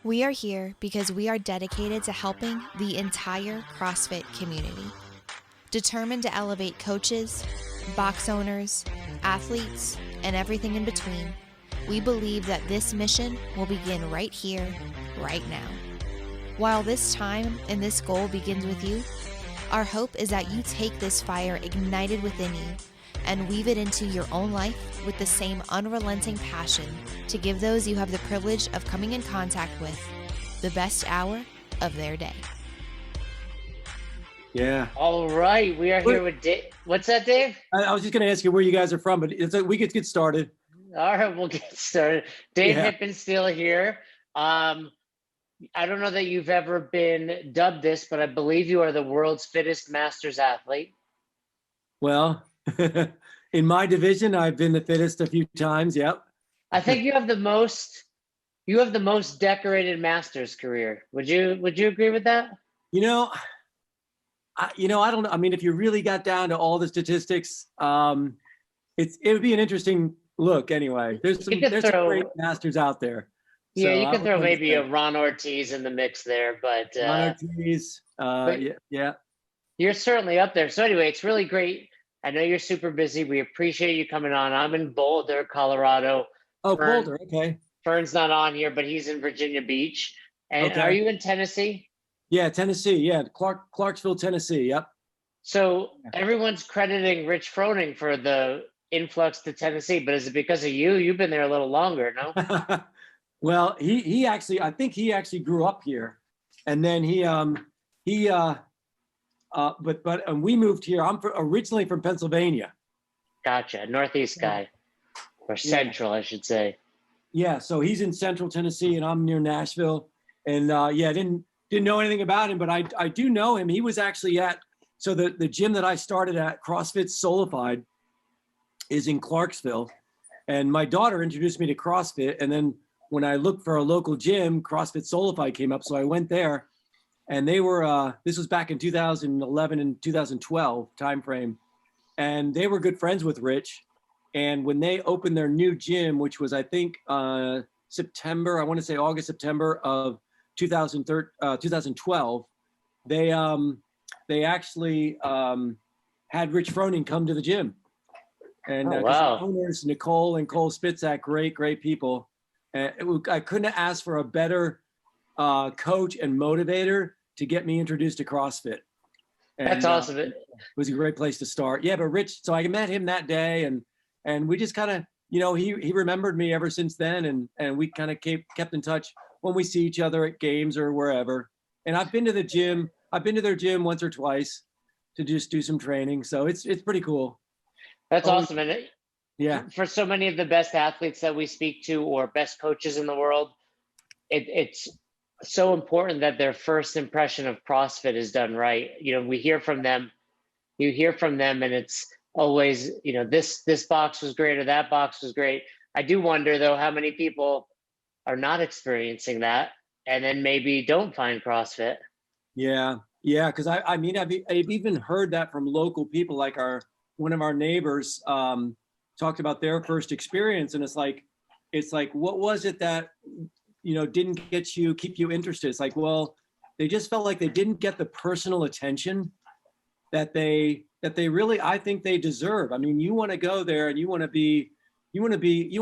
We are here because we are dedicated to helping the entire CrossFit community. Determined to elevate coaches, box owners, athletes, and everything in between, we believe that this mission will begin right here, right now. While this time and this goal begins with you, our hope is that you take this fire ignited within you and weave it into your own life with the same unrelenting passion to give those you have the privilege of coming in contact with the best hour of their day. Yeah. All right. We are here with Dave. What's that, Dave? I was just going to ask you where you guys are from, but we could get started. All right. We'll get started. Dave Yeah. Hippensteel here. I don't know that you've ever been dubbed this, but I believe you are the world's fittest masters athlete. Well, in my division, I've been the fittest a few times. Yep. I think you have the most decorated masters career. Would you agree with that? I don't know. I mean, if you really got down to all the statistics, it would be an interesting look anyway. There's some great masters out there. Yeah, you could throw maybe a Ron Ortiz in the mix there, but Ron Ortiz, yeah. You're certainly up there. So anyway, it's really great. I know you're super busy. We appreciate you coming on. I'm in Boulder, Colorado. Oh, Boulder, okay. Fern's not on here, but he's in Virginia Beach. And okay. Are you in Tennessee? Yeah, Tennessee. Yeah, Clarksville, Tennessee. Yep. So everyone's crediting Rich Froning for the influx to Tennessee, but is it because of you? You've been there a little longer, no? Well, he actually, I think he actually grew up here, and then but we moved here. I'm originally from Pennsylvania. Gotcha, Northeast guy, or Central, I should say. Yeah, so he's in Central Tennessee, and I'm near Nashville, and didn't know anything about him, but I do know him. He was actually so the gym that I started at, CrossFit Solified, is in Clarksville, and my daughter introduced me to CrossFit, and then when I looked for a local gym, CrossFit Solified came up, so I went there, and they were this was back in 2011 and 2012 timeframe, and they were good friends with Rich, and when they opened their new gym, which was I think September, I want to say August, September of 2012, they actually had Rich Froning come to the gym, and wow. The owners, Nicole and Cole Spitzak, great people. I couldn't ask for a better coach and motivator to get me introduced to CrossFit. And, that's awesome. It was a great place to start. Yeah, but Rich, so I met him that day, and we just kind of, he remembered me ever since then, and we kind of kept in touch when we see each other at games or wherever. And I've been to their gym once or twice to just do some training. So it's pretty cool. That's awesome. And yeah, for so many of the best athletes that we speak to or best coaches in the world, it's so important that their first impression of CrossFit is done right. We hear from them, and it's always, this box was great or that box was great. I do wonder though, how many people are not experiencing that and then maybe don't find CrossFit. Yeah. Cause I've even heard that from local people, like one of our neighbors, talked about their first experience, and it's like, what was it that, didn't keep you interested? It's like, well, they just felt like they didn't get the personal attention that they really, I think they deserve. I mean, you want to go there and you want to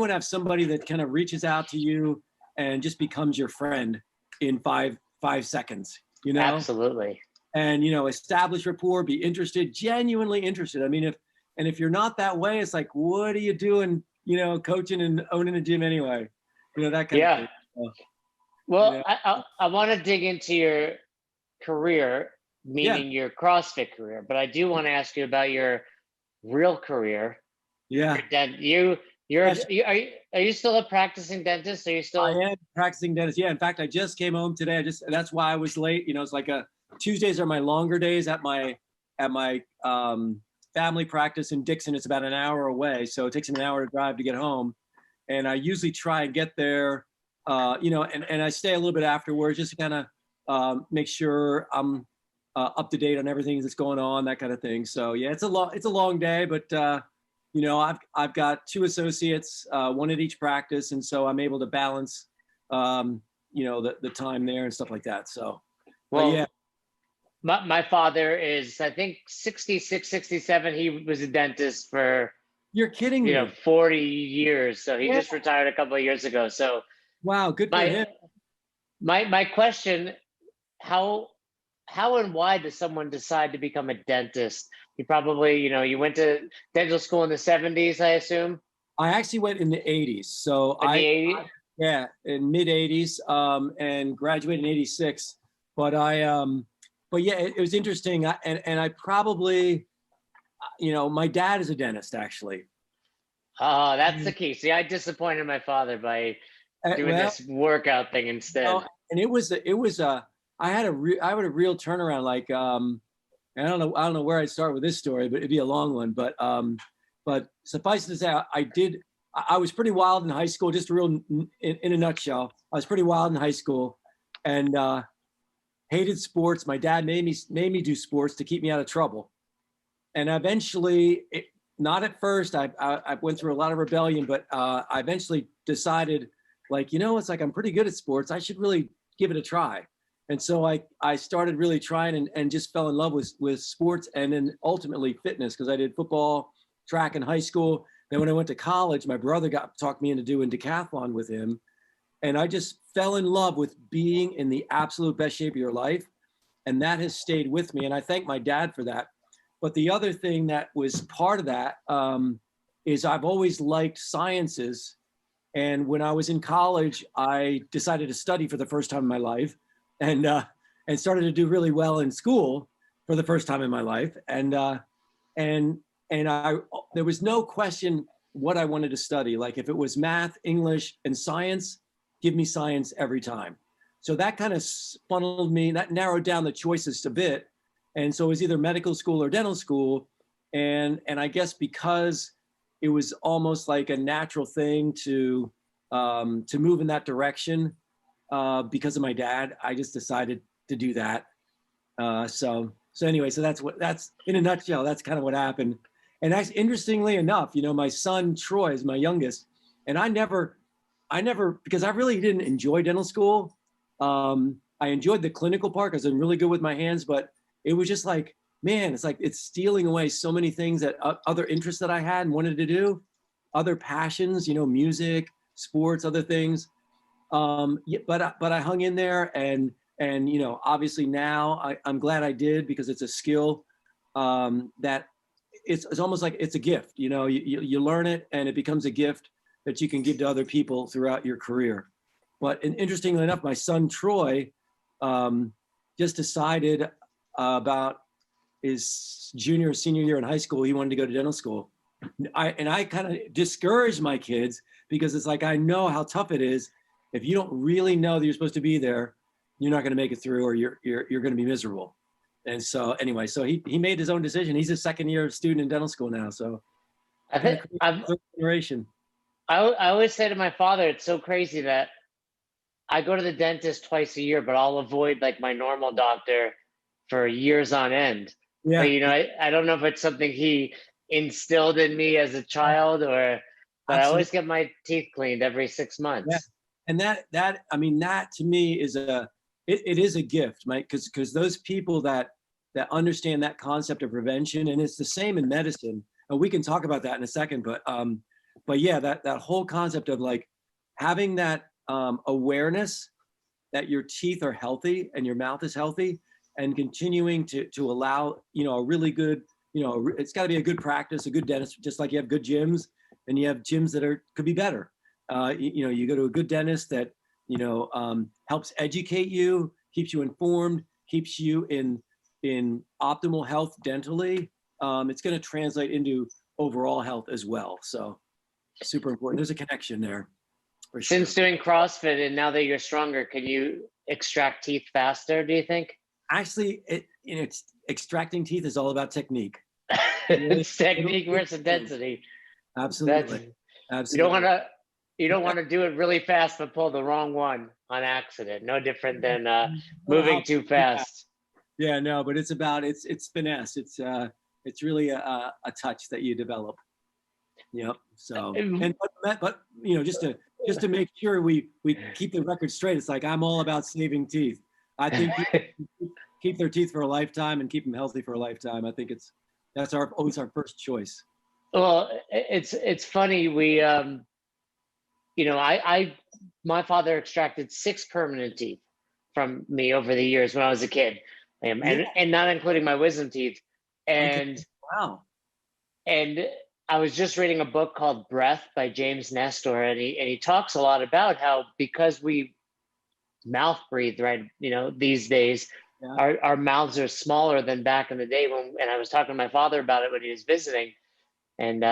have somebody that kind of reaches out to you and just becomes your friend in five seconds, Absolutely. And, establish rapport, be interested, genuinely interested. I mean, if you're not that way, it's like, what are you doing, coaching and owning a gym anyway? That kind of thing. So, well, I want to dig into your career, meaning your CrossFit career, but I do want to ask you about your real career. Yeah. Are you still a practicing dentist? Are you still? I am practicing dentist. Yeah. In fact, I just came home today. That's why I was late. It's like Tuesdays are my longer days at my family practice in Dixon. It's about an hour away, so it takes me an hour to drive to get home. And I usually try and get there, and I stay a little bit afterwards just to kind of make sure I'm up to date on everything that's going on, that kind of thing. So yeah, it's a long day, but I've got two associates, one at each practice, and so I'm able to balance the time there and stuff like that. So, Well, but yeah. my father is, I think, 66, 67. He was a dentist for, You're kidding me. 40 years. So he Yeah. just retired a couple of years ago. So Wow, good for him. my question, how and why does someone decide to become a dentist? You probably, you went to dental school in the 70s, I assume. I actually went in the 80s. So In the 80s? yeah, in mid 80s, and graduated in 86. But but yeah, it was interesting. And I probably, my dad is a dentist actually. Oh, that's the key. See, I disappointed my father by doing this workout thing instead. And it was I had a real turnaround. Like, I don't know where I'd start with this story, but it'd be a long one. But suffice to say, I was pretty wild in high school. Just in a nutshell, I was pretty wild in high school, and hated sports. My dad made me do sports to keep me out of trouble, and eventually, not at first. I went through a lot of rebellion, but I eventually decided, like, it's like I'm pretty good at sports. I should really give it a try. And so I started really trying and just fell in love with sports, and then ultimately fitness, because I did football, track in high school. Then when I went to college, my brother talked me into doing decathlon with him. And I just fell in love with being in the absolute best shape of your life. And that has stayed with me. And I thank my dad for that. But the other thing that was part of that is I've always liked sciences. And when I was in college, I decided to study for the first time in my life, and started to do really well in school for the first time in my life. And there was no question what I wanted to study. Like, if it was math, English, and science, give me science every time. So that kind of funneled me, that narrowed down the choices a bit. And so it was either medical school or dental school. And I guess because it was almost like a natural thing to move in that direction, because of my dad, I just decided to do that. So anyway, so that's in a nutshell, that's kind of what happened. And that's, interestingly enough, my son Troy is my youngest, and I never, because I really didn't enjoy dental school. I enjoyed the clinical part because I'm really good with my hands, but it was just like, man, it's like it's stealing away so many things that other interests that I had and wanted to do, other passions, music, sports, other things. But I hung in there, and obviously now I'm glad I did, because it's a skill that it's almost like it's a gift. You learn it, and it becomes a gift that you can give to other people throughout your career. But interestingly enough, my son Troy just decided about his junior or senior year in high school, he wanted to go to dental school. I kind of discouraged my kids, because it's like, I know how tough it is. If you don't really know that you're supposed to be there, you're not going to make it through, or you're going to be miserable. And so anyway, so he made his own decision. He's a second year student in dental school now. So I think I always say to my father, it's so crazy that I go to the dentist twice a year, but I'll avoid like my normal doctor for years on end. Yeah. But, I don't know if it's something he instilled in me as a child, but Absolutely. I always get my teeth cleaned every 6 months. Yeah. And that to me is it is a gift, Mike, because those people that understand that concept of prevention, and it's the same in medicine, and we can talk about that in a second, but yeah, that whole concept of like having that awareness that your teeth are healthy and your mouth is healthy, and continuing to allow, a really good, it's got to be a good practice, a good dentist, just like you have good gyms, and you have gyms that could be better. You go to a good dentist that, helps educate you, keeps you informed, keeps you in optimal health dentally. It's going to translate into overall health as well. So super important. There's a connection there. For sure. Since doing CrossFit and now that you're stronger, can you extract teeth faster, do you think? Actually, it's extracting teeth is all about technique. It's technique versus density. Absolutely. Absolutely. You don't want to do it really fast, but pull the wrong one on accident. No different than moving too fast. Yeah, no, but it's finesse. It's really a touch that you develop. Yep. So, but just to just to make sure we keep the record straight, it's like I'm all about saving teeth. I think people keep their teeth for a lifetime and keep them healthy for a lifetime. I think that's always our first choice. Well, it's funny. We my father extracted 6 permanent teeth from me over the years when I was a kid, and not including my wisdom teeth. And okay. Wow. And I was just reading a book called Breath by James Nestor, and he talks a lot about how, because we mouth breathe, right, these days, our mouths are smaller than back in the day and I was talking to my father about it when he was visiting, and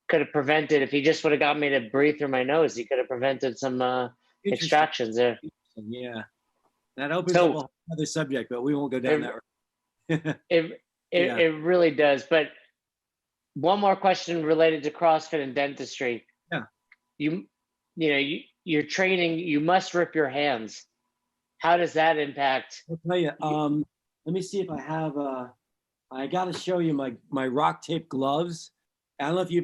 could have prevented, if he just would have got me to breathe through my nose, he could have prevented some extractions there. Yeah, that opens up a whole other subject, but we won't go down that road. It really does. But one more question related to CrossFit and dentistry. Yeah. You're training, you must rip your hands. How does that impact? I'll tell you, let me see if I have, I got to show you my rock tape gloves. I don't know if you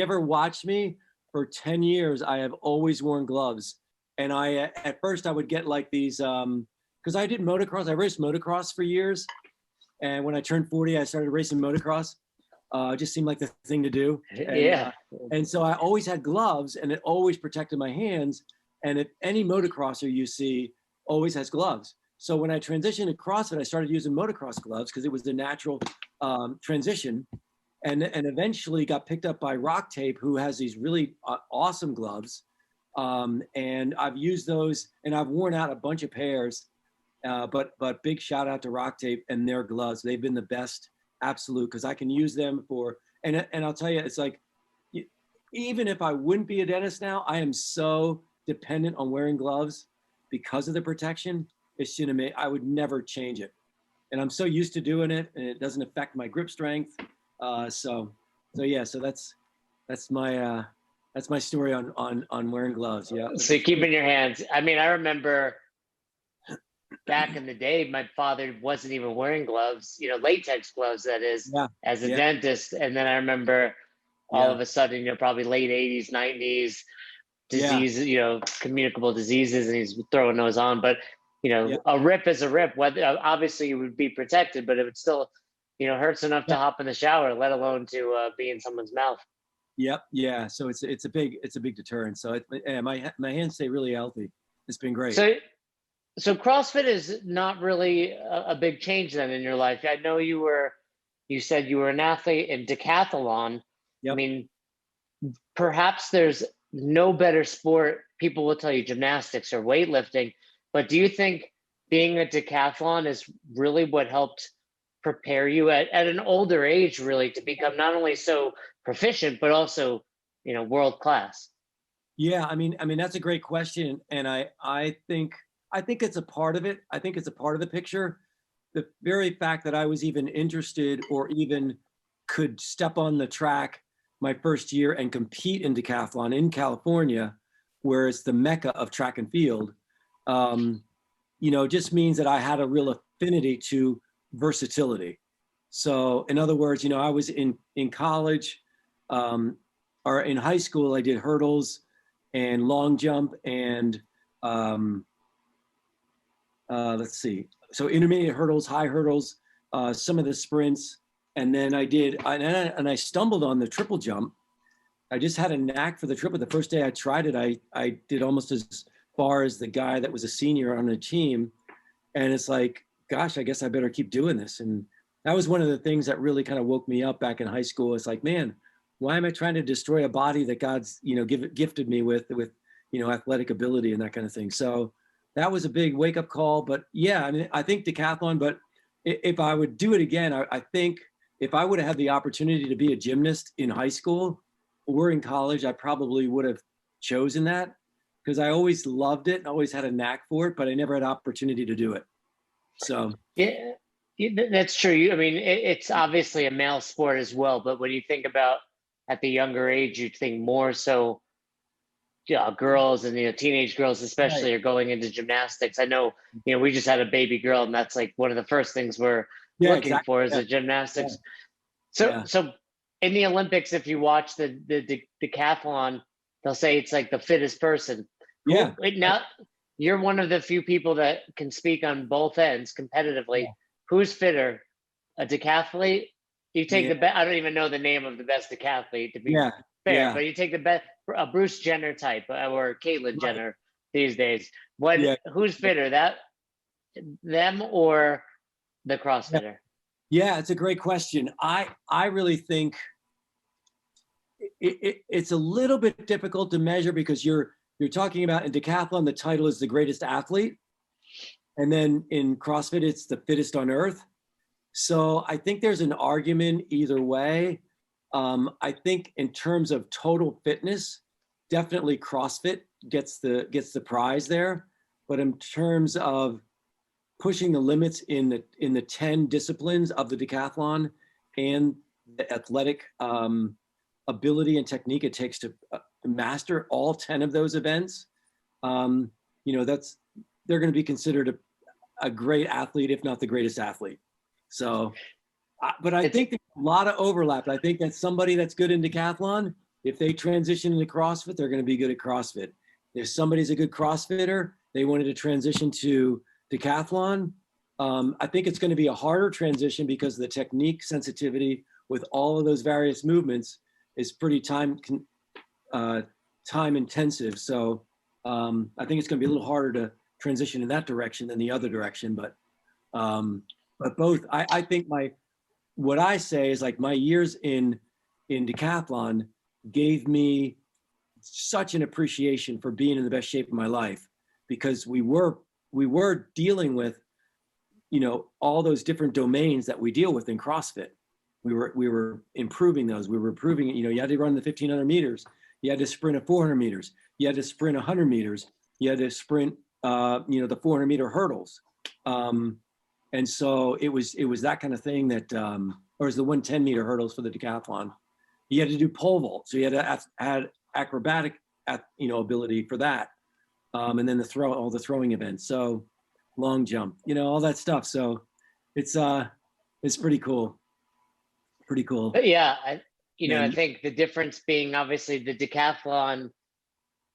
ever watched me for 10 years, I have always worn gloves. And at first I would get like these, cause I did motocross. I raced motocross for years. And when I turned 40, I started racing motocross. It just seemed like the thing to do. And, and so I always had gloves, and it always protected my hands. And if any motocrosser you see always has gloves. So when I transitioned to CrossFit, I started using motocross gloves because it was the natural transition. And eventually got picked up by Rock Tape, who has these really awesome gloves. And I've used those, and I've worn out a bunch of pairs. But big shout out to Rock Tape and their gloves. They've been the best, absolute, because I can use them for, and I'll tell you, it's like, even if I wouldn't be a dentist now, I am so dependent on wearing gloves because of the protection. It's I would never change it. And I'm so used to doing it, and it doesn't affect my grip strength. So that's my story on wearing gloves. Yeah. So keeping your hands. I mean, I remember back in the day, my father wasn't even wearing gloves, latex gloves, that is, as a dentist. And then I remember all of a sudden, probably late 80s, 90s, diseases, communicable diseases, and he's throwing those on. But, a rip is a rip. Whether obviously you would be protected, but it would still, hurts enough to hop in the shower, let alone to be in someone's mouth. Yep. Yeah. So it's a big deterrent. So my hands stay really healthy. It's been great. So CrossFit is not really a big change then in your life. I know you said you were an athlete in decathlon. Yep. I mean, perhaps there's no better sport. People will tell you gymnastics or weightlifting, but do you think being a decathlon is really what helped prepare you at an older age, really, to become not only so proficient, but also, world class? Yeah. I mean, that's a great question. And I think it's a part of it. I think it's a part of the picture. The very fact that I was even interested or even could step on the track my first year and compete in decathlon in California, where it's the mecca of track and field, just means that I had a real affinity to versatility. So in other words, I was in college or in high school, I did hurdles and long jump and let's see. So intermediate hurdles, high hurdles, some of the sprints. And then I stumbled on the triple jump. I just had a knack for the triple. The first day I tried it, I did almost as far as the guy that was a senior on the team. And it's like, gosh, I guess I better keep doing this. And that was one of the things that really kind of woke me up back in high school. It's like, man, why am I trying to destroy a body that God's, gifted me with, athletic ability and that kind of thing. So that was a big wake up call. But yeah, I mean, I think decathlon, but if I would do it again, I think if I would have had the opportunity to be a gymnast in high school or in college, I probably would have chosen that because I always loved it and always had a knack for it, but I never had opportunity to do it. So yeah, that's true. I mean, it's obviously a male sport as well, but when you think about at the younger age, you think more so girls and teenage girls especially are going into gymnastics. I know we just had a baby girl, and that's like one of the first things we're looking for is the gymnastics. So in the Olympics, if you watch the decathlon, they'll say it's like the fittest person. Yeah. Now you're one of the few people that can speak on both ends competitively. Yeah. Who's fitter, a decathlete? You take Yeah. the best. I don't even know the name of the best decathlete to be Yeah. fair, Yeah. but you take the best, a Bruce Jenner type or Caitlyn Right. Jenner these days. Who's fitter, them or the CrossFitter? Yeah, it's a great question. I really think it's a little bit difficult to measure because you're talking about in decathlon, the title is the greatest athlete. And then in CrossFit, it's the fittest on earth. So I think there's an argument either way. I think in terms of total fitness, definitely CrossFit gets the prize there. But in terms of pushing the limits in the 10 disciplines of the decathlon and the athletic ability and technique it takes to master all 10 of those events, they're going to be considered a great athlete, if not the greatest athlete. So, but I think there's a lot of overlap. I think that somebody that's good in decathlon, if they transition into CrossFit, they're going to be good at CrossFit. If somebody's a good CrossFitter, they wanted to transition to decathlon. I think it's going to be a harder transition because the technique sensitivity with all of those various movements is pretty time intensive. So I think it's going to be a little harder to transition in that direction than the other direction. But both, I think what I say is like my years in decathlon gave me such an appreciation for being in the best shape of my life, because we were dealing with, all those different domains that we deal with in CrossFit. We were improving those. We were improving, you had to run the 1500 meters. You had to sprint 400 meters. You had to sprint 100 meters. You had to sprint, the 400 meter hurdles. And so it was that kind of thing that, or it was the 110 meter hurdles for the decathlon. You had to do pole vault. So you had to add acrobatic, ability for that. And then all the throwing events. So long jump, all that stuff. So it's pretty cool. Pretty cool. But yeah, I think the difference being obviously the decathlon,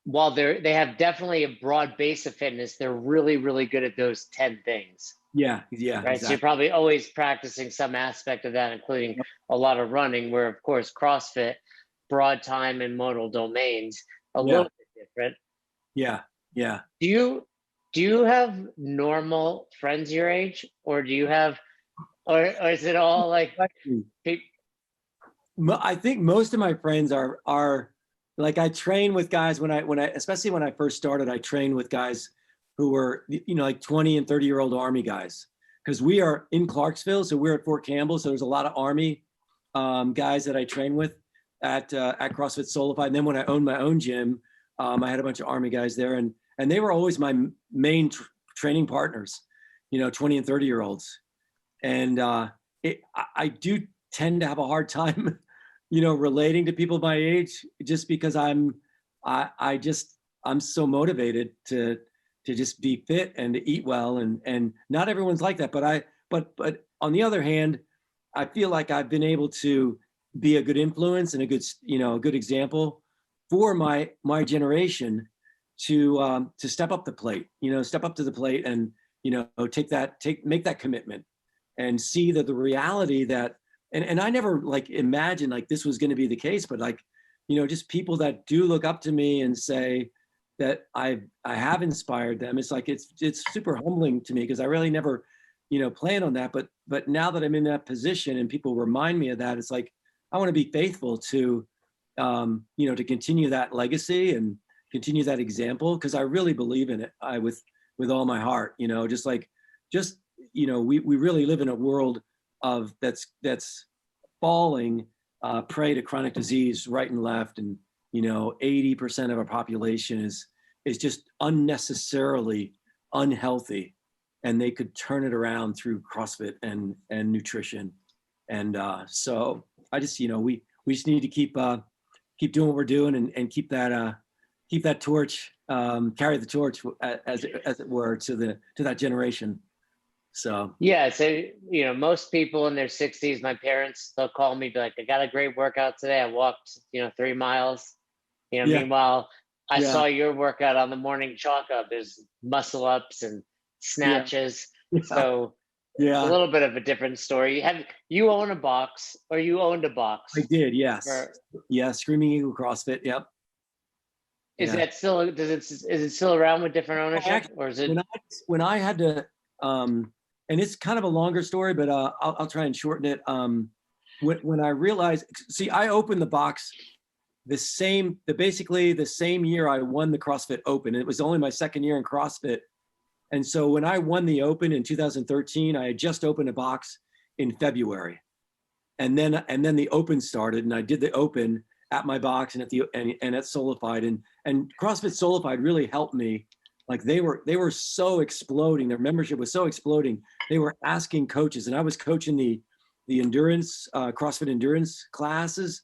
while they have definitely a broad base of fitness, they're really, really good at those 10 things. Yeah. Right. Exactly. So you're probably always practicing some aspect of that, including a lot of running, where of course CrossFit, broad time and modal domains, a little bit different. Yeah. Do you have normal friends your age, or do you have, or is it all like people? I think most of my friends are like, I train with guys when I especially when I first started, I trained with guys who were, like 20 and 30-year-old Army guys, because we are in Clarksville. So we're at Fort Campbell. So there's a lot of Army guys that I train with at CrossFit Solified. And then when I owned my own gym, I had a bunch of Army guys there, and they were always my main training partners, 20 and 30-year-olds. And I do tend to have a hard time, relating to people my age, just because I'm so motivated to just be fit and to eat well, and not everyone's like that. But on the other hand, I feel like I've been able to be a good influence and a good example for my generation to step up the plate, step up to the plate and, make that commitment and see that the reality that, and I never like imagined like this was going to be the case, but like, just people that do look up to me and say that I have inspired them. It's like, it's super humbling to me, because I really never, planned on that. But now that I'm in that position and people remind me of that, it's like, I want to be faithful to, to continue that legacy and continue that example, because I really believe in it. With all my heart, we really live in a world of that's falling prey to chronic disease right and left, and 80% of our population is just unnecessarily unhealthy, and they could turn it around through CrossFit and nutrition. And so I just we just need to keep doing what we're doing and keep that torch, carry the torch as it were to that generation. So yeah, so most people in their 60s, my parents, they'll call me, be like, I got a great workout today. I walked 3 miles. Yeah. Meanwhile, I Yeah. saw your workout on the morning chalk up. There's muscle ups and Yeah. snatches. Yeah. So it's a Yeah. little bit of a different story. You own a box, or you owned a box? I did. Yes. Or Yeah. Screaming Eagle CrossFit. Yep. is Yeah. that still, is it still around with different I ownership, actually, or is it? when I had to, and it's kind of a longer story, but I'll try and shorten it. When I realized, see, I opened the box basically the same year I won the CrossFit Open. It was only my second year in CrossFit. And so when I won the Open in 2013, I had just opened a box in February. And then the Open started, and I did the Open at my box and at Solified. And CrossFit Solified really helped me. Like they were so exploding. Their membership was so exploding. They were asking coaches, and I was coaching the endurance, CrossFit endurance classes,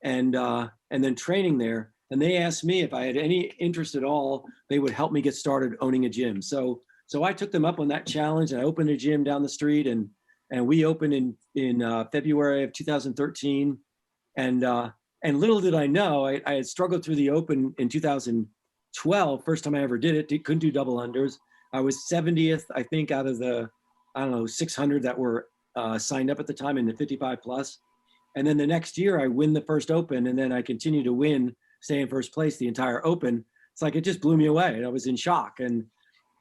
and then training there. And they asked me if I had any interest at all. They would help me get started owning a gym. So I took them up on that challenge, and I opened a gym down the street, and we opened in February of 2013. And little did I know, I had struggled through the Open in 2012, first time I ever did it. Couldn't do double unders. I was 70th, I think, out of the, I don't know, 600 that were signed up at the time in the 55 plus. And then the next year I win the first Open, and then I continue to win, stay in first place the entire Open. It's like, it just blew me away, and I was in shock.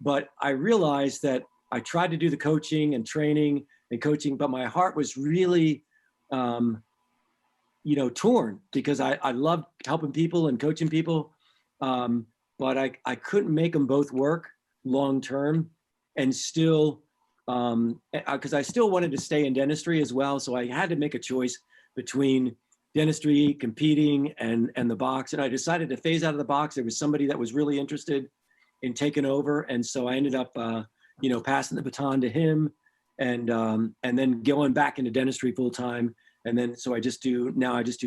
But I realized that I tried to do the coaching and training and coaching, but my heart was really, torn, because I loved helping people and coaching people. But I couldn't make them both work long-term, and still, because I still wanted to stay in dentistry as well. So I had to make a choice between dentistry, competing, and the box. And I decided to phase out of the box. There was somebody that was really interested in taking over. And so I ended up, passing the baton to him, and then going back into dentistry full time. And then, so I just do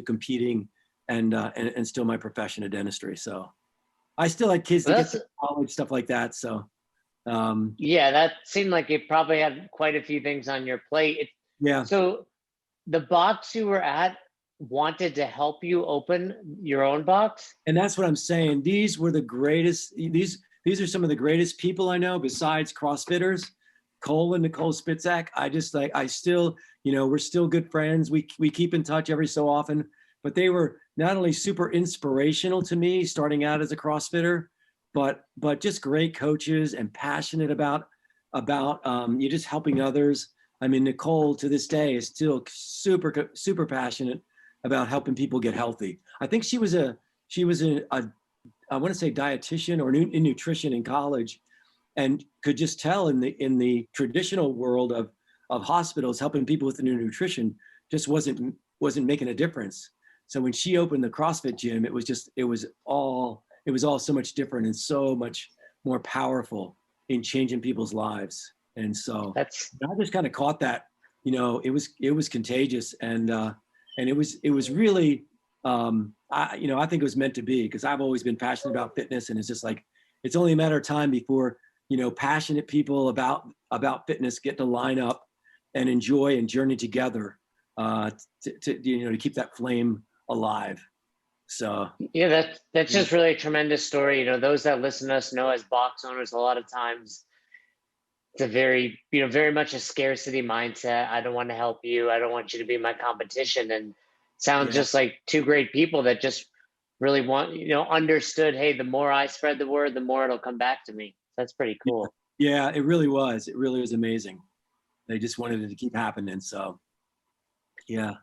competing and still my profession of dentistry. So I still had kids to get to college, stuff like that. So, Yeah, that seemed like you probably had quite a few things on your plate. yeah. So the box you were at wanted to help you open your own box? And that's what I'm saying. These were the greatest. These are some of the greatest people I know besides CrossFitters. Cole and Nicole Spitzak. I still, we're still good friends. We keep in touch every so often, but they were not only super inspirational to me starting out as a CrossFitter, but just great coaches and passionate about you just helping others. I mean, Nicole to this day is still super passionate about helping people get healthy. I think she was a I want to say dietitian or in nutrition in college, and could just tell in the traditional world of hospitals, helping people with their nutrition just wasn't making a difference. So when she opened the CrossFit gym, it was all so much different and so much more powerful in changing people's lives. And so I just kind of caught that, it was contagious, and it was really, I think it was meant to be, because I've always been passionate about fitness, and it's just like, it's only a matter of time before, passionate people about fitness get to line up and enjoy and journey together, to keep that flame alive. So yeah, that's just really a tremendous story. Those that listen to us know, as box owners, a lot of times it's a very, very much a scarcity mindset. I don't want to help you. I don't want you to be my competition. And sounds just like two great people that just really understood, hey, the more I spread the word, the more it'll come back to me. That's pretty cool. Yeah, it really was. It really was amazing. They just wanted it to keep happening. So, yeah.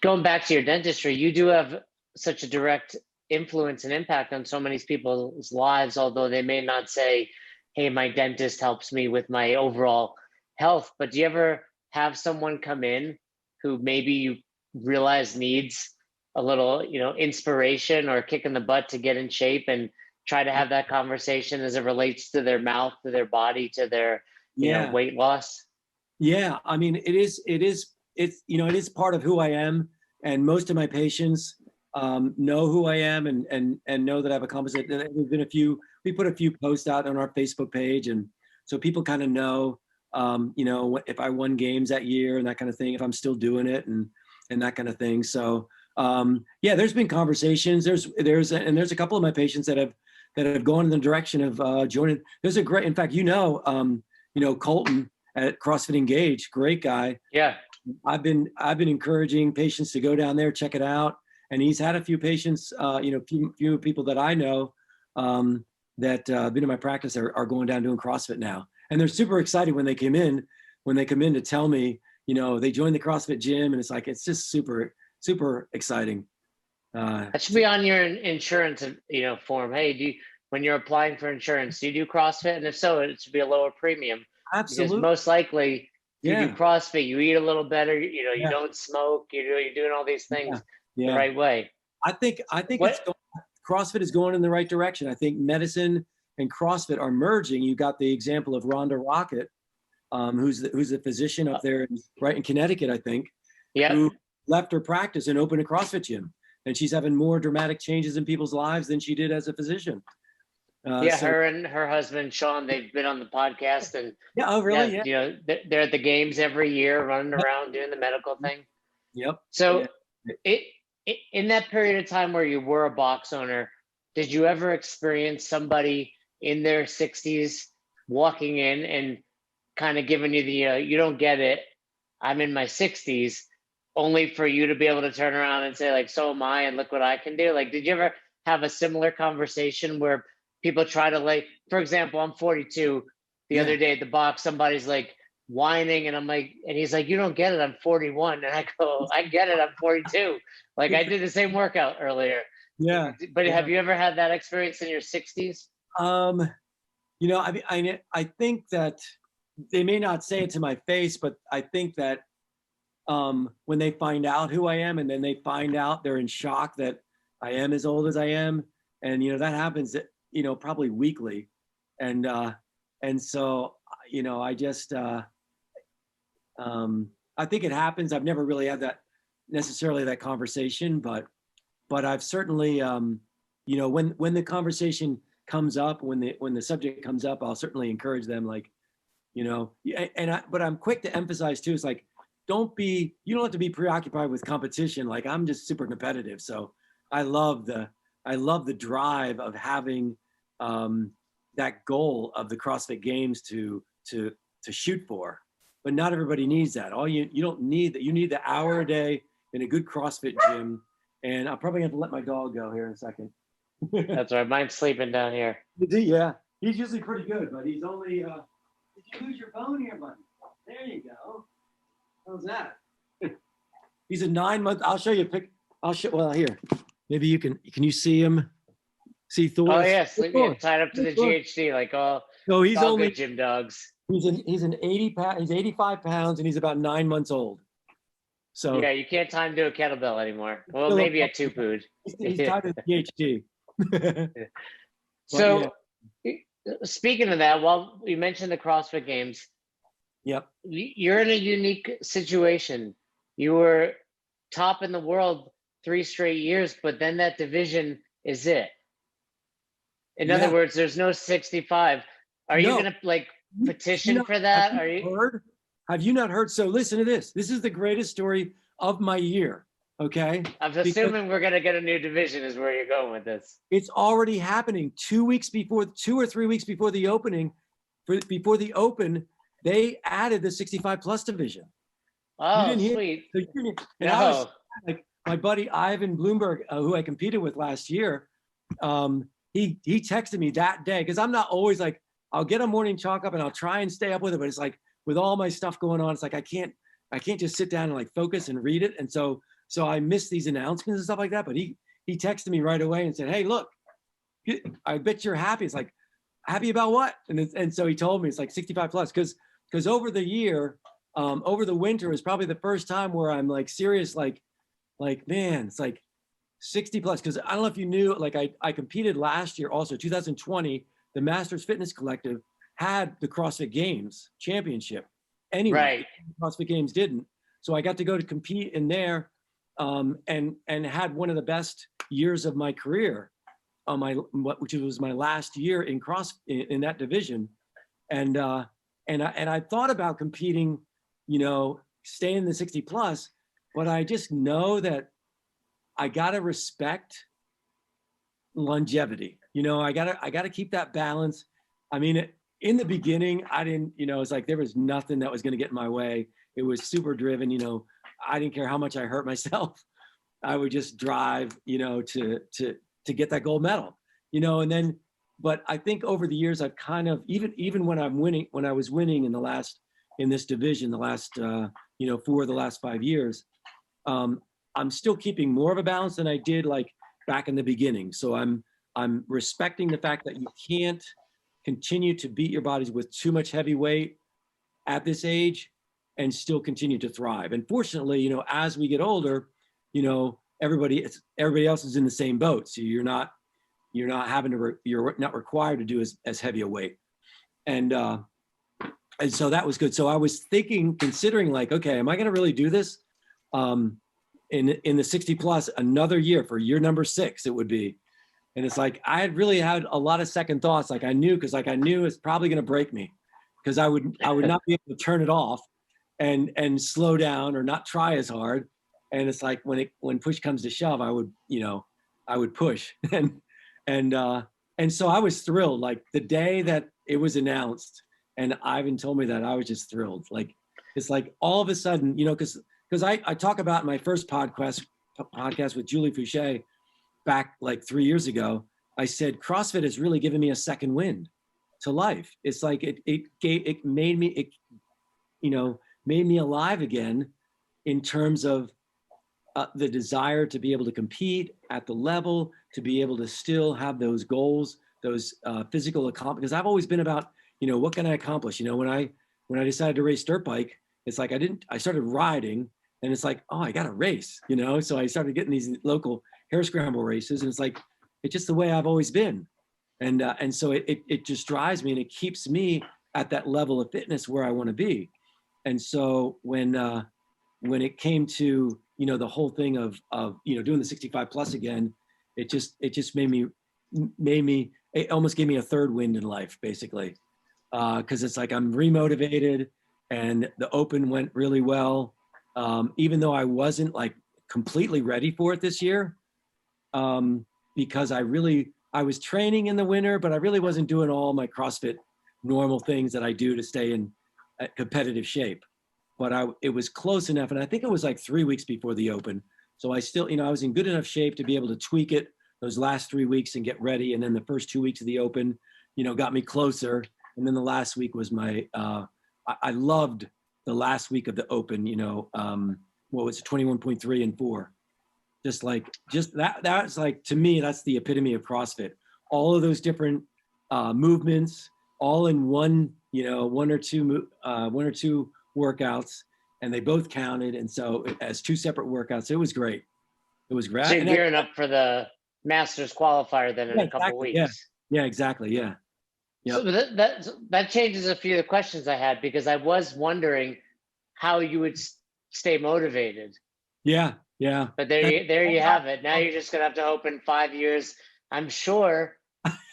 Going back to your dentistry, you do have such a direct influence and impact on so many people's lives, although they may not say, hey, my dentist helps me with my overall health. But do you ever have someone come in who maybe you realize needs a little, inspiration or a kick in the butt to get in shape, and try to have that conversation as it relates to their mouth, to their body, to their, weight loss? Yeah. I mean, it is part of who I am. And most of my patients know who I am, and know that I've accomplished it. There's been we put a few posts out on our Facebook page. And so people kind of know, if I won games that year and that kind of thing, if I'm still doing it and that kind of thing. So Yeah, there's been conversations. There's a couple of my patients that have gone in the direction of joining. There's a great, in fact, Colton at CrossFit Engage, great guy. Yeah. I've been encouraging patients to go down there, check it out. And he's had a few patients, few people that I know that been in my practice are going down doing CrossFit now. And they're super excited when they come in to tell me, they joined the CrossFit gym, and it's just super, super exciting. That should be on your insurance, form. Hey, when you're applying for insurance, do you do CrossFit? And if so, it should be a lower premium. Absolutely. Because most likely, if you do CrossFit, you eat a little better. You Yeah. don't smoke. You're doing all these things the right way. I think CrossFit is going in the right direction. I think medicine and CrossFit are merging. You got the example of Rhonda Rocket, who's a physician up there in Connecticut, I think. Yeah. Who left her practice and opened a CrossFit gym, and she's having more dramatic changes in people's lives than she did as a physician. Her and her husband Sean, they've been on the podcast, and really? Yeah. They're at the games every year, running around doing the medical thing. Yep. So, in that period of time where you were a box owner, did you ever experience somebody in their 60s walking in and kind of giving you the you don't get it, I'm in my 60s, only for you to be able to turn around and say, like, so am I, and look what I can do? Like, did you ever have a similar conversation where people try to, for example, I'm 42. The other day at the box, somebody's like whining, and I'm like, and he's like, you don't get it, I'm 41. And I go, I get it, I'm 42. Like, I did the same workout earlier. Yeah. But have you ever had that experience in your 60s? I think that they may not say it to my face, but I think that when they find out who I am, and then they find out, they're in shock that I am as old as I am. And, that happens, probably weekly. And so, I just, I think it happens. I've never really had that conversation, but I've certainly, when the conversation comes up, when the subject comes up, I'll certainly encourage them, but I'm quick to emphasize too, it's like, you don't have to be preoccupied with competition. Like, I'm just super competitive. So I love the drive of having that goal of the CrossFit Games to shoot for. But not everybody needs that. You don't need that. You need the hour a day in a good CrossFit gym. And I'll probably have to let my dog go here in a second. That's right. Mine's sleeping down here. Yeah, he's usually pretty good, but he's only. Did you lose your phone here, buddy? There you go. How's that? He's a 9-month. I'll show you a pic. Well, here. Maybe you can you see him? See Thor? Oh yes, tied up to the GHD like all. No, he's only good gym dogs. He's an 80 pound. He's 85 pounds, and he's about 9 months old. So yeah, you can't tie him to a kettlebell anymore. Well, maybe a two-pood. He's tied to the PhD. So, speaking of that, while you mentioned the CrossFit Games, yep, you're in a unique situation. You were top in the world 3 straight years, but then that division is it. In other words, there's no 65. Are you going to petition for that? Have you not heard? So listen to this. This is the greatest story of my year. Okay. I'm assuming we're going to get a new division is where you're going with this. It's already happening 2 or 3 weeks before the opening. Before the open, they added the 65 plus division. Oh, sweet. And I was like, my buddy Ivan Bloomberg, who I competed with last year, he texted me that day, because I'm not always like, I'll get a morning chalk up and I'll try and stay up with it, but it's like, with all my stuff going on, it's like I can't just sit down and focus and read it. And so I miss these announcements and stuff like that. But he texted me right away and said, "Hey, look, I bet you're happy." It's like, happy about what? And so he told me it's like 65 plus, because over the year, over the winter is probably the first time where I'm serious, man, it's like 60 plus. Because I don't know if you knew, I competed last year also, 2020, the Masters Fitness Collective had the CrossFit Games championship. Anyway, right. CrossFit Games didn't. So I got to go to compete in there, and had one of the best years of my career, which was my last year in that division. And I thought about competing, staying in the 60 plus, but I just know that I gotta respect longevity. I gotta keep that balance. I mean, in the beginning, I didn't, it's like there was nothing that was going to get in my way. It was super driven. I didn't care how much I hurt myself. I would just drive, to get that gold medal, and then, but I think over the years, I've kind of, even when I was winning in this division, the last, for the last 5 years, I'm still keeping more of a balance than I did like back in the beginning. So I'm respecting the fact that you can't continue to beat your bodies with too much heavy weight at this age and still continue to thrive. And fortunately, as we get older, everybody else is in the same boat. So you're not you're not required to do as heavy a weight. And so that was good. So I was considering like, okay, am I going to really do this? In the 60 plus another year for year number 6, it would be. And it's like, I had really had a lot of second thoughts. Like I knew it's probably going to break me because I would not be able to turn it off and slow down or not try as hard. And it's like, when push comes to shove, I would push. And so I was thrilled. Like the day that it was announced and Ivan told me that, I was just thrilled. Like, it's like all of a sudden, because I talk about my first podcast with Julie Fouché back like 3 years ago. I said CrossFit has really given me a second wind to life. It's like it made me alive again in terms of the desire to be able to compete at the level, to be able to still have those goals, those physical accomplishments. Because I've always been about what can I accomplish? When I decided to race dirt bike, it's like I started riding. And it's like, oh, I got to race, So I started getting these local hair scramble races, and it's like, it's just the way I've always been, and so it just drives me, and it keeps me at that level of fitness where I want to be. And so when it came to the whole thing of doing the 65 plus again, it just made me it almost gave me a third wind in life, basically, because it's like I'm remotivated, and the open went really well. Even though I wasn't like completely ready for it this year, because I was training in the winter, but I really wasn't doing all my CrossFit normal things that I do to stay in competitive shape. But it was close enough. And I think it was like 3 weeks before the open. So I still, I was in good enough shape to be able to tweak it those last 3 weeks and get ready. And then the first 2 weeks of the open, got me closer. And then the last week was I loved the last week of the open, what was it, 21.3 and 4. Just that's like, to me, that's the epitome of CrossFit. All of those different movements, all in one, one or two workouts, and they both counted. And so as 2 separate workouts, it was great. It was great. So you're gearing up for the Masters qualifier then in a couple weeks. Yeah, exactly. Yeah. Yep. So that changes a few of the questions I had, because I was wondering how you would stay motivated. Yeah. But there you have it. Now you're just gonna have to hope in 5 years. I'm sure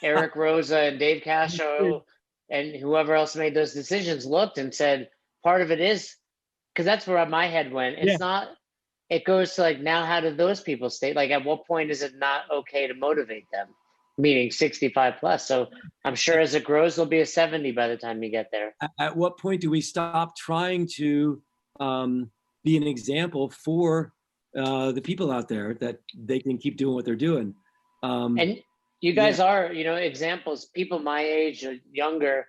Eric Rosa and Dave Castro and whoever else made those decisions looked and said, part of it is, because that's where my head went. It's not. It goes to like, now how do those people stay? Like, at what point is it not okay to motivate them? Meaning 65 plus. So I'm sure as it grows, there'll be a 70 by the time you get there. At what point do we stop trying to be an example for the people out there that they can keep doing what they're doing? And you guys are, examples, people my age or younger,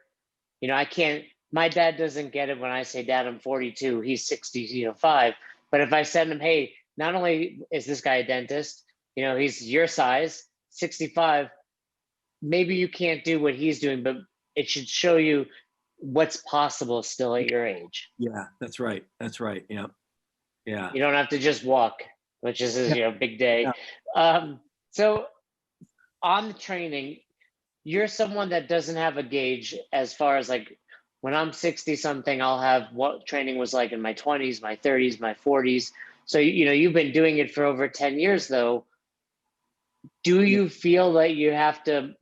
my dad doesn't get it when I say, Dad, I'm 42, he's 65. But if I send him, hey, not only is this guy a dentist, he's your size, 65, maybe you can't do what he's doing, but it should show you what's possible still at your age. Yeah, that's right. Yeah. You don't have to just walk, which is a big day. Yeah. So on the training, you're someone that doesn't have a gauge as far as like, when I'm 60 something, I'll have what training was like in my 20s, my 30s, my 40s. So, you've been doing it for over 10 years though. Do you feel that you have to,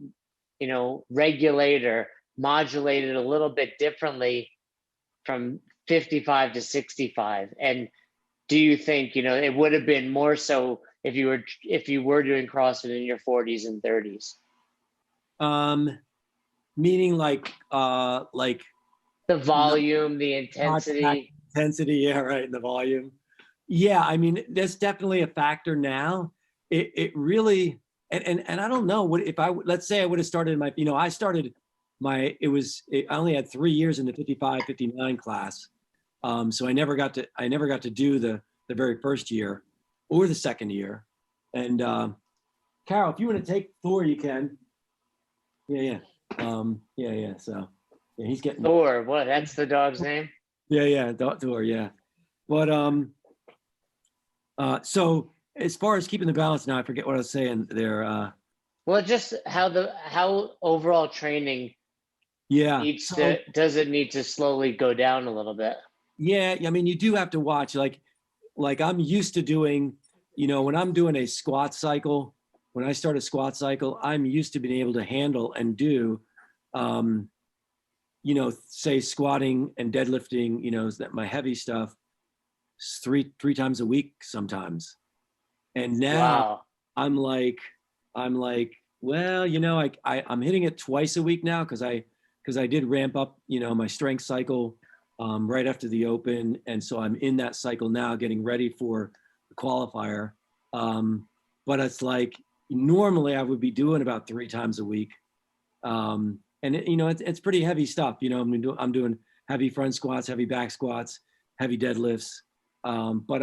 regulate or modulate it a little bit differently from 55 to 65? And do you think, it would have been more so if you were doing CrossFit in your 40s and 30s? Meaning like The volume, the intensity. intensity, yeah, right, and the volume. Yeah, I mean, that's definitely a factor now. It really, and I don't know what if let's say I would have started I started I only had 3 years in the 55, 59 class. So I never got to do the very first year or the second year. And Carol, if you want to take Thor, you can. Yeah. Yeah. So yeah, he's getting Thor. What? That's the dog's name? Yeah, Thor, yeah. But so as far as keeping the balance now, I forget what I was saying there. Well, just how overall training does it need to slowly go down a little bit? Yeah, I mean, you do have to watch, like I'm used to doing, when I'm doing a squat cycle, when I start a squat cycle, I'm used to being able to handle and do, say squatting and deadlifting, that my heavy stuff three times a week sometimes. And now I'm like, well, I'm hitting it twice a week now because I did ramp up, my strength cycle right after the open. And so I'm in that cycle now getting ready for the qualifier. But it's like, normally I would be doing about 3 times a week. And it's pretty heavy stuff. I'm doing heavy front squats, heavy back squats, heavy deadlifts. But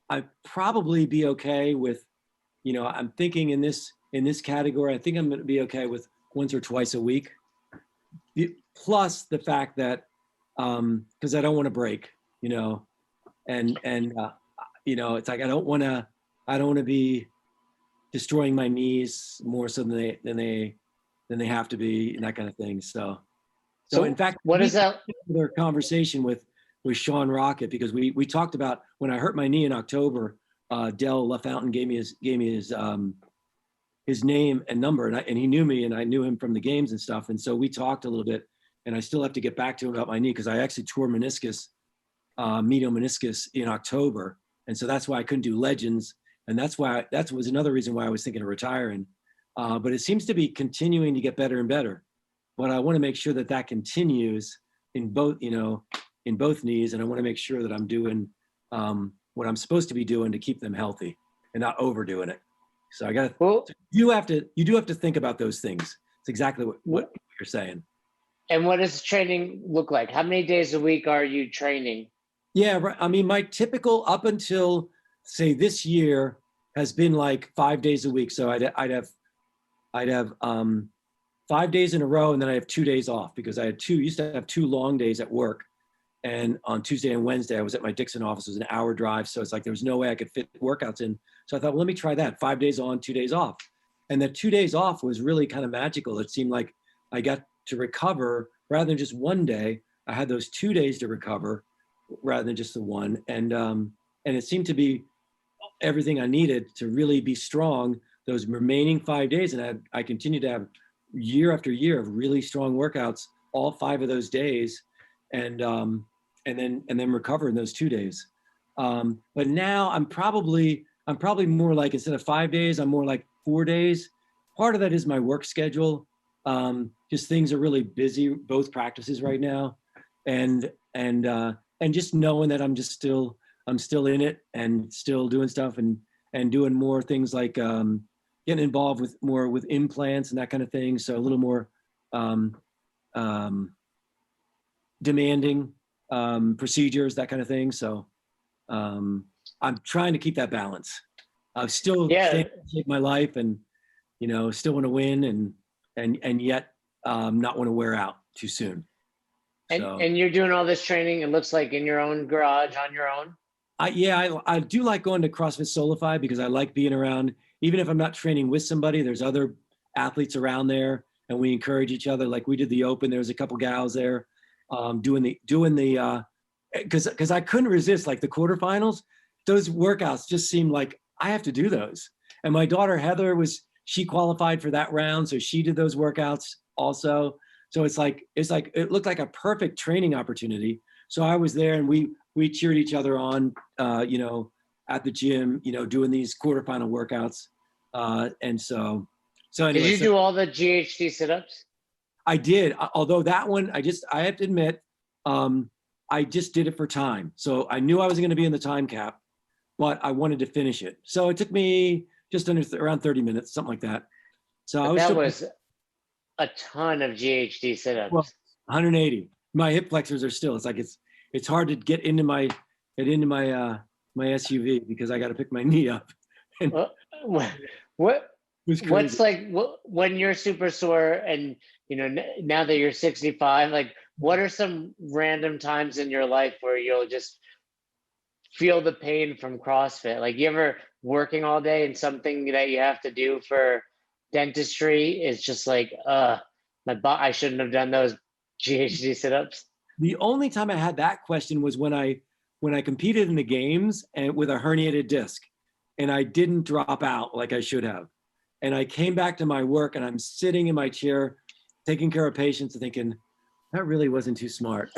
I'd probably be okay with, I'm thinking in this category, I think I'm going to be okay with once or twice a week. Plus the fact that, cause I don't want to break, and it's like, I don't want to be destroying my knees more so than they have to be, and that kind of thing. So in fact, what is that? Their conversation with Sean Rocket, because we talked about when I hurt my knee in October, Dell LaFountain gave me his name and number, and he knew me, and I knew him from the games and stuff. And so we talked a little bit, and I still have to get back to him about my knee because I actually tore medial meniscus in October. And so that's why I couldn't do Legends. And that was another reason why I was thinking of retiring. But it seems to be continuing to get better and better. But I want to make sure that continues in both knees. And I want to make sure that I'm doing what I'm supposed to be doing to keep them healthy and not overdoing it. So you do have to think about those things. It's exactly what you're saying. And what does training look like? How many days a week are you training? Yeah, right. I mean, my typical up until say this year has been like 5 days a week. So I'd have 5 days in a row, and then I have 2 days off because I used to have 2 long days at work. And on Tuesday and Wednesday, I was at my Dixon office. It was an hour drive. So it's like, there was no way I could fit workouts in. So I thought, well, let me try that. 5 days on, 2 days off. And the 2 days off was really kind of magical. It seemed like I got to recover rather than just one day. I had those 2 days to recover rather than just the one. And it seemed to be everything I needed to really be strong those remaining 5 days. And I continued to have year after year of really strong workouts, all 5 of those days. And then recover in those 2 days. But now I'm probably more like, instead of 5 days, I'm more like 4 days. Part of that is my work schedule. Just things are really busy, both practices right now. And just knowing that I'm still in it and still doing stuff and doing more things like getting involved with implants and that kind of thing. So a little more demanding procedures, that kind of thing. So I'm trying to keep that balance. I'm still staying in my life and, still want to win and yet not want to wear out too soon. And you're doing all this training, it looks like, in your own garage on your own? I do like going to CrossFit Solified because I like being around, even if I'm not training with somebody, there's other athletes around there and we encourage each other. Like we did the open, there was a couple gals there doing the because I couldn't resist, like the quarterfinals, those workouts just seemed like I have to do those. And my daughter Heather she qualified for that round, so she did those workouts also. So it's like it looked like a perfect training opportunity. So I was there and we cheered each other on, at the gym, doing these quarterfinal workouts. And so Did anyway, you do all the GHD sit-ups? I did. Although that one, I have to admit, I just did it for time. So I knew I was going to be in the time cap, but I wanted to finish it. So it took me just around 30 minutes, something like that. So But I was that still, was a ton of GHD sit-ups. well, 180. My hip flexors are still. It's like it's hard to get into my my SUV because I got to pick my knee up. And What it was crazy. what's like when you're super sore and now that you're 65, like what are some random times in your life where you'll just feel the pain from CrossFit? Like you ever working all day and something that you have to do for dentistry is just like I shouldn't have done those GHD sit-ups. The only time I had that question was when I competed in the games and with a herniated disc, and I didn't drop out like I should have. And I came back to my work and I'm sitting in my chair, taking care of patients and thinking, that really wasn't too smart.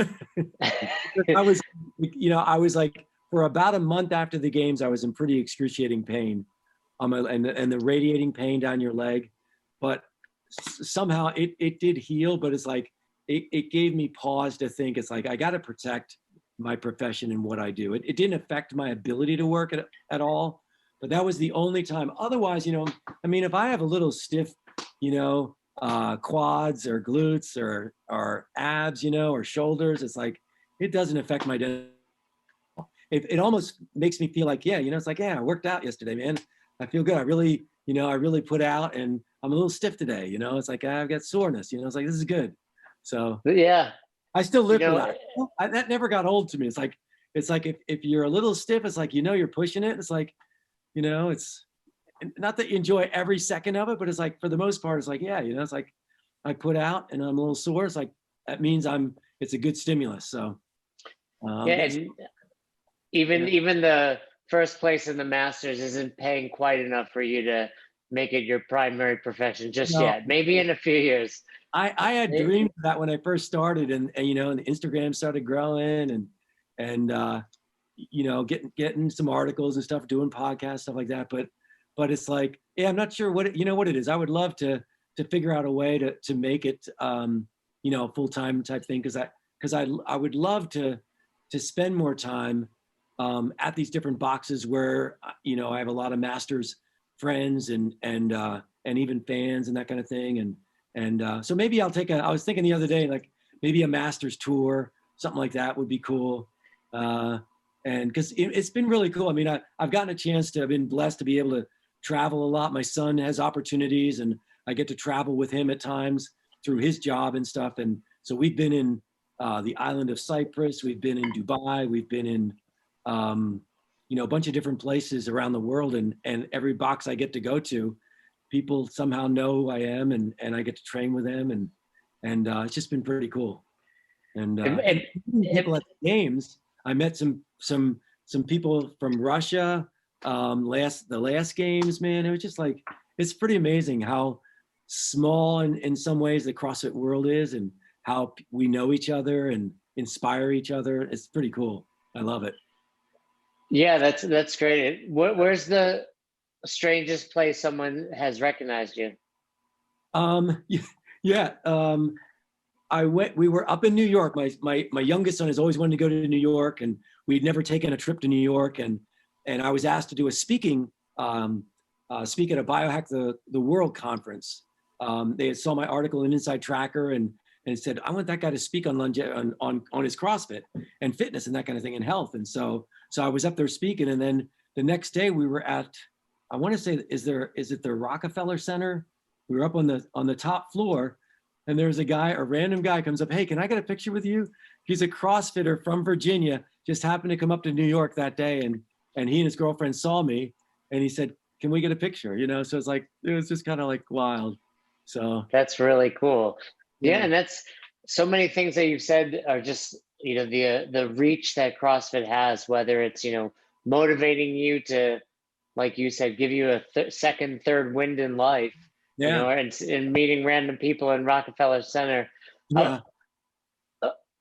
I was like, for about a month after the games, I was in pretty excruciating pain, and the radiating pain down your leg. But somehow it did heal, but it's like, it gave me pause to think. It's like, I got to protect my profession and what I do. It didn't affect my ability to work at all, but that was the only time. Otherwise, if I have a little stiff, quads or glutes or abs, or shoulders, it's like, it doesn't affect my day. It almost makes me feel like, it's like, I worked out yesterday, man. I feel good. I really put out, and I'm a little stiff today. It's like, I've got soreness, it's like, this is good. So yeah, I still live for that. That never got old to me. It's like if you're a little stiff, it's like, you're pushing it. It's like, it's not that you enjoy every second of it, but it's like, for the most part, it's like, it's like I put out and I'm a little sore. It's like, that means it's a good stimulus. So and even the first place in the Masters isn't paying quite enough for you to make it your primary profession just yet. Maybe in a few years. I had dreamed of that when I first started, and the Instagram started growing, and getting some articles and stuff, doing podcasts, stuff like that. But it's like, I'm not sure what it is. I would love to figure out a way to make it full time type thing, because I would love to spend more time at these different boxes where I have a lot of Masters friends and even fans and that kind of thing, and so maybe I'll I was thinking the other day, like maybe a Masters tour, something like that would be cool. And because it's been really cool. I mean, I've gotten a chance I've been blessed to be able to travel a lot. My son has opportunities, and I get to travel with him at times through his job and stuff. And so we've been in the island of Cyprus. We've been in Dubai. We've been in, a bunch of different places around the world. And every box I get to go to, people somehow know who I am, and I get to train with them. And it's just been pretty cool. And people at the games, I met some people from Russia, the last games, man. It was just like, it's pretty amazing how small in some ways the CrossFit world is, and how we know each other and inspire each other. It's pretty cool. I love it. Yeah, that's great. Where's the strangest place someone has recognized you? We were up in New York. My youngest son has always wanted to go to New York, and we'd never taken a trip to New York. And I was asked to do a speak at a Biohack the World conference. They saw my article in Inside Tracker and said, I want that guy to speak on his CrossFit and fitness and that kind of thing, and health. And so I was up there speaking, and then the next day we were at, I want to say, is it the Rockefeller Center? We were up on the top floor, and there's a random guy comes up, hey, can I get a picture with you? He's a CrossFitter from Virginia, just happened to come up to New York that day, and he and his girlfriend saw me, and he said, can we get a picture? So it's like, it was just kind of like wild. So that's really cool. Yeah, and that's so many things that you've said are just, the reach that CrossFit has, whether it's, motivating you to, like you said, give you a second, third wind in life, and meeting random people in Rockefeller Center. Yeah.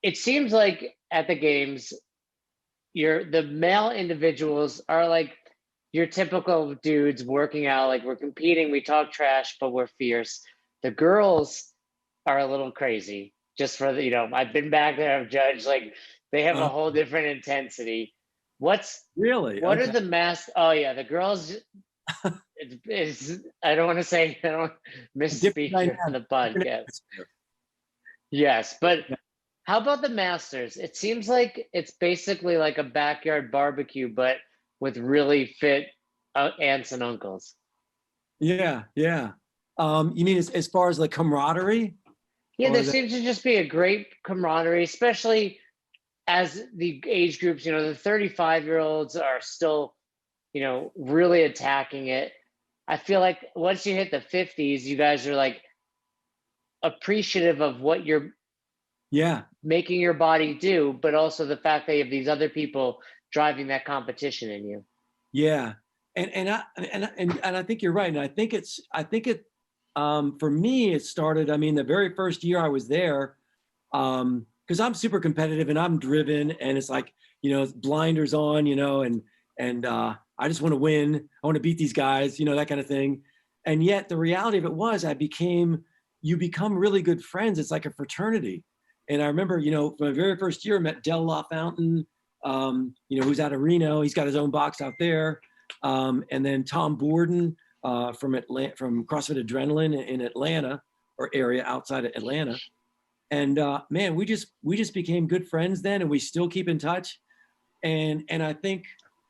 It seems like at the games, the male individuals are like your typical dudes working out, like we're competing, we talk trash, but we're fierce. The girls are a little crazy, just for the, I've been back there, I've judged, like they have a whole different intensity. Really? What are Okay. the oh yeah, the girls, I don't want to say, I don't Different misspeak here on dynamic. the podcast. Yes, but how about the Masters? It seems like it's basically like a backyard barbecue, but with really fit aunts and uncles. Yeah, yeah. You mean as far as like camaraderie? Yeah, Or there seems to just be a great camaraderie, especially as the age groups, the 35-year-olds are still, really attacking it. I feel like once you hit the 50s, you guys are like appreciative of what you're yeah, making your body do, but also the fact that you have these other people driving that competition in you. yeah. And I think you're right. And I think it for me, it started, I mean, the very first year I was there, because I'm super competitive and I'm driven, and it's like, blinders on, and I just want to win. I want to beat these guys, that kind of thing. And yet the reality of it was you become really good friends. It's like a fraternity. And I remember, my very first year I met Del LaFountain, who's out of Reno. He's got his own box out there. And then Tom Borden from CrossFit Adrenaline in Atlanta, or area outside of Atlanta. And man, we just became good friends then, and we still keep in touch. And I think,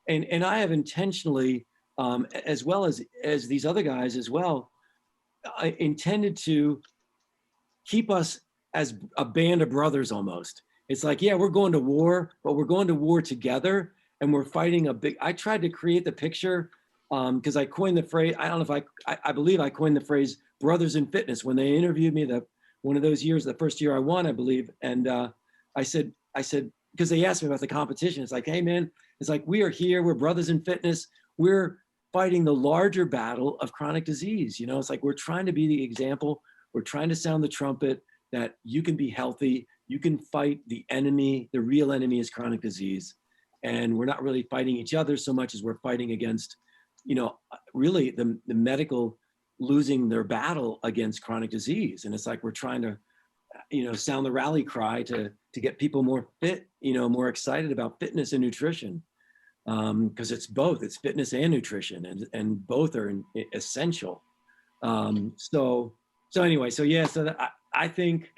and I have intentionally, as well as these other guys as well, I intended to keep us as a band of brothers almost. It's like, yeah, we're going to war, but we're going to war together, and we're fighting I tried to create the picture, because I coined the phrase, I don't know if I believe I coined the phrase brothers in fitness when they interviewed me one of those years, the first year I won, I believe. And I said, because they asked me about the competition, it's like, hey man, it's like, we are here, we're brothers in fitness. We're fighting the larger battle of chronic disease. It's like, we're trying to be the example. We're trying to sound the trumpet that you can be healthy. You can fight the enemy. The real enemy is chronic disease. And we're not really fighting each other so much as we're fighting against, really the medical losing their battle against chronic disease. And it's like, we're trying to, sound the rally cry to get people more fit, more excited about fitness and nutrition. Because it's both, it's fitness and nutrition, and both are essential. So anyway, I think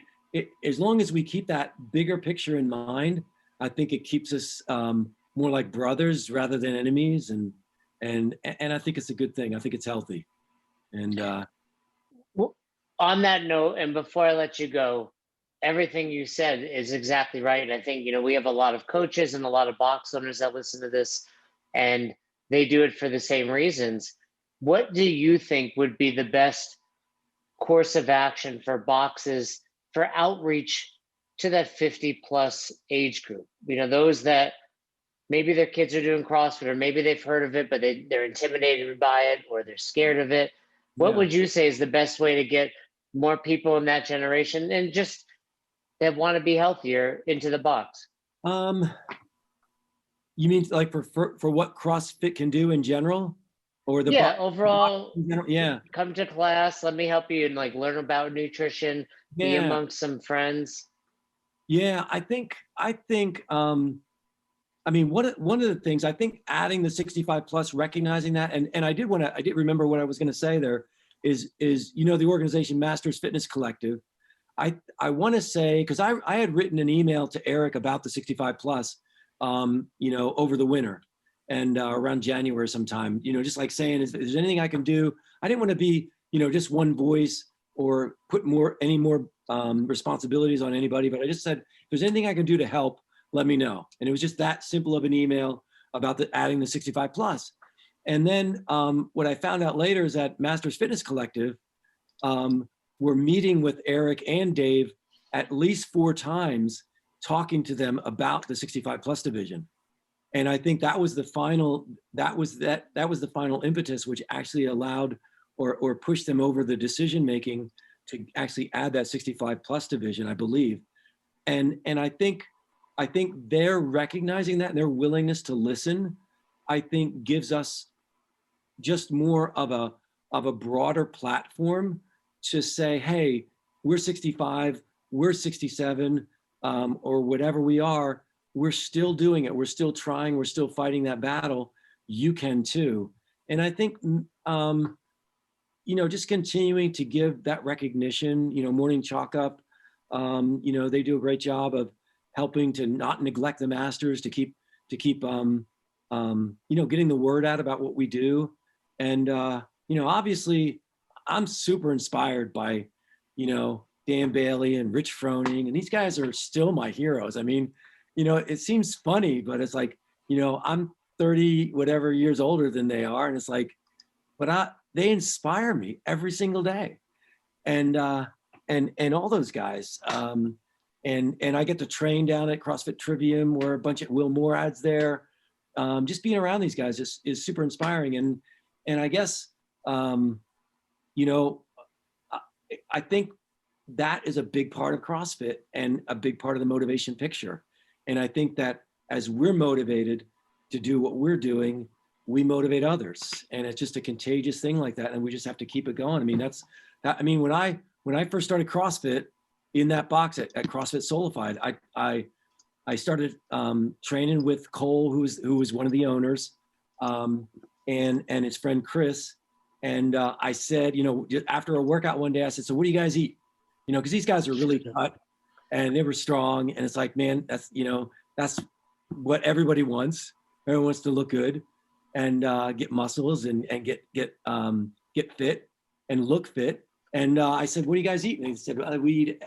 as long as we keep that bigger picture in mind, I think it keeps us more like brothers rather than enemies. And I think it's a good thing. I think it's healthy. And Well, on that note, and before I let you go, everything you said is exactly right. And I think, we have a lot of coaches and a lot of box owners that listen to this, and they do it for the same reasons. What do you think would be the best course of action for boxes for outreach to that 50 plus age group? Those that maybe their kids are doing CrossFit, or maybe they've heard of it, but they're intimidated by it, or they're scared of it. What would you say is the best way to get more people in that generation, and just that want to be healthier, into the box? You mean like for what CrossFit can do in general, or overall? Yeah. Come to class. Let me help you and like learn about nutrition. Be Yeah. amongst some friends. Yeah, I think. I mean, one of the things, I think adding the 65 plus, recognizing that, and I did remember what I was going to say there is the organization Masters Fitness Collective. I want to say, because I had written an email to Eric about the 65 plus, over the winter and around January sometime, just like saying, is there anything I can do? I didn't want to be, just one voice or put any more responsibilities on anybody, but I just said, if there's anything I can do to help, let me know. And it was just that simple of an email about adding the 65 plus. And then what I found out later is that Masters Fitness Collective were meeting with Eric and Dave at least 4 times, talking to them about the 65 plus division. And I think that was the final impetus, which actually allowed or pushed them over the decision making to actually add that 65 plus division, I believe. And I think I think they're recognizing that, and their willingness to listen, I think, gives us just more of a broader platform to say, hey, we're 65, we're 67, or whatever we are, we're still doing it. We're still trying. We're still fighting that battle. You can too. And I think, just continuing to give that recognition, Morning Chalk Up, they do a great job of helping to not neglect the masters, to keep getting the word out about what we do. And, obviously I'm super inspired by, Dan Bailey and Rich Froning, and these guys are still my heroes. I mean, it seems funny, but it's like, I'm 30 whatever years older than they are. And it's like, but they inspire me every single day. And all those guys. And I get to train down at CrossFit Trivium, where a bunch of Will Morad's there. Just being around these guys is super inspiring. And I guess, I think that is a big part of CrossFit and a big part of the motivation picture. And I think that as we're motivated to do what we're doing, we motivate others. And it's just a contagious thing like that. And we just have to keep it going. I mean, when I first started CrossFit in that box at CrossFit Solified, I started training with Cole, who was one of the owners, and his friend Chris. And I said, after a workout one day, I said, so what do you guys eat? Because these guys are really cut and they were strong. And it's like, man, that's what everybody wants. Everyone wants to look good and get muscles and get fit and look fit. And I said, what do you guys eat? And they said, we eat,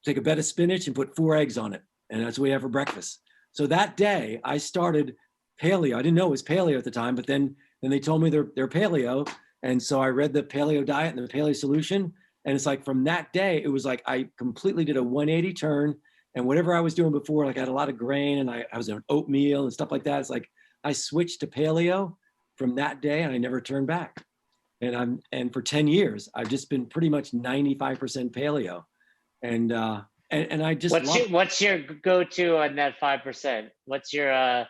take a bed of spinach and put 4 eggs on it. And that's what we have for breakfast. So that day I started paleo. I didn't know it was paleo at the time, but then they told me they're paleo. And so I read the paleo diet and the paleo solution. And it's like, from that day, it was like, I completely did a 180 turn, and whatever I was doing before, like I had a lot of grain and I was doing oatmeal and stuff like that. It's like, I switched to paleo from that day and I never turned back. And for 10 years, I've just been pretty much 95% paleo. And I just what's your go-to on that 5%? What's your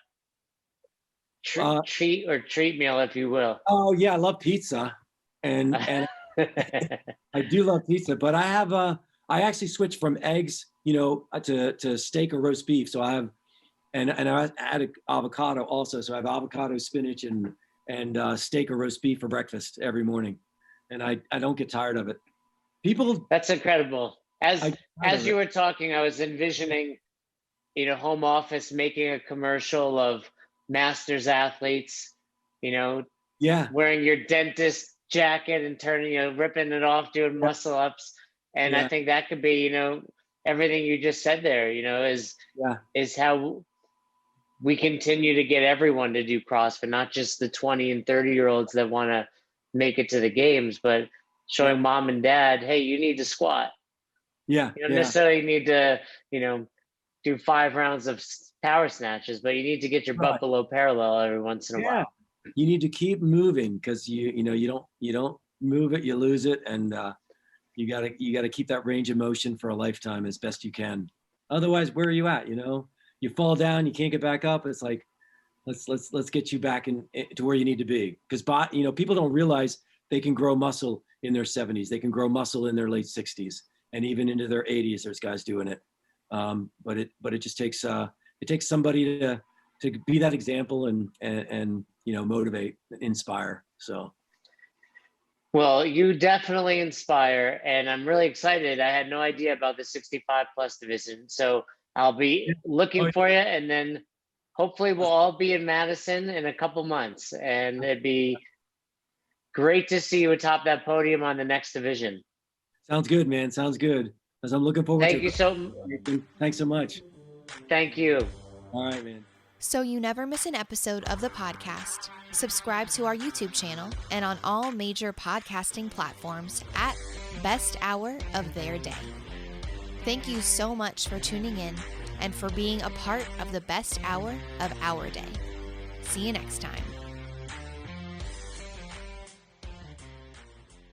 treat meal, if you will? Oh yeah, I love pizza, and I do love pizza. But I actually switched from eggs, to steak or roast beef. So I have, and I added avocado also. So I have avocado, spinach, and steak or roast beef for breakfast every morning, and I don't get tired of it. That's incredible. As you were talking, I was envisioning, home office making a commercial of masters athletes, wearing your dentist jacket and ripping it off, doing muscle ups. And I think that could be, everything you just said there, is how we continue to get everyone to do CrossFit, not just the 20 and 30-year-olds that want to make it to the games, but showing mom and dad, hey, you need to squat. Yeah. You don't necessarily need to, do 5 rounds of power snatches, but you need to get your butt below parallel every once in a while. You need to keep moving, because you don't move it, you lose it. And you gotta keep that range of motion for a lifetime as best you can. Otherwise, where are you at? You fall down, you can't get back up. It's like, let's get you back to where you need to be. Because people don't realize they can grow muscle in their 70s. They can grow muscle in their late 60s, and even into their 80s. There's guys doing it. But it just takes somebody to be that example and motivate, inspire. So. Well, you definitely inspire, and I'm really excited. I had no idea about the 65 plus division, so I'll be looking for you, and then hopefully we'll all be in Madison in a couple months, and it'd be great to see you atop that podium on the next division. Sounds good, man. Sounds good. As I'm looking forward to it. Thanks so much. Thank you. All right, man. So you never miss an episode of the podcast, subscribe to our YouTube channel and on all major podcasting platforms at Best Hour of Their Day. Thank you so much for tuning in and for being a part of the best hour of our day. See you next time.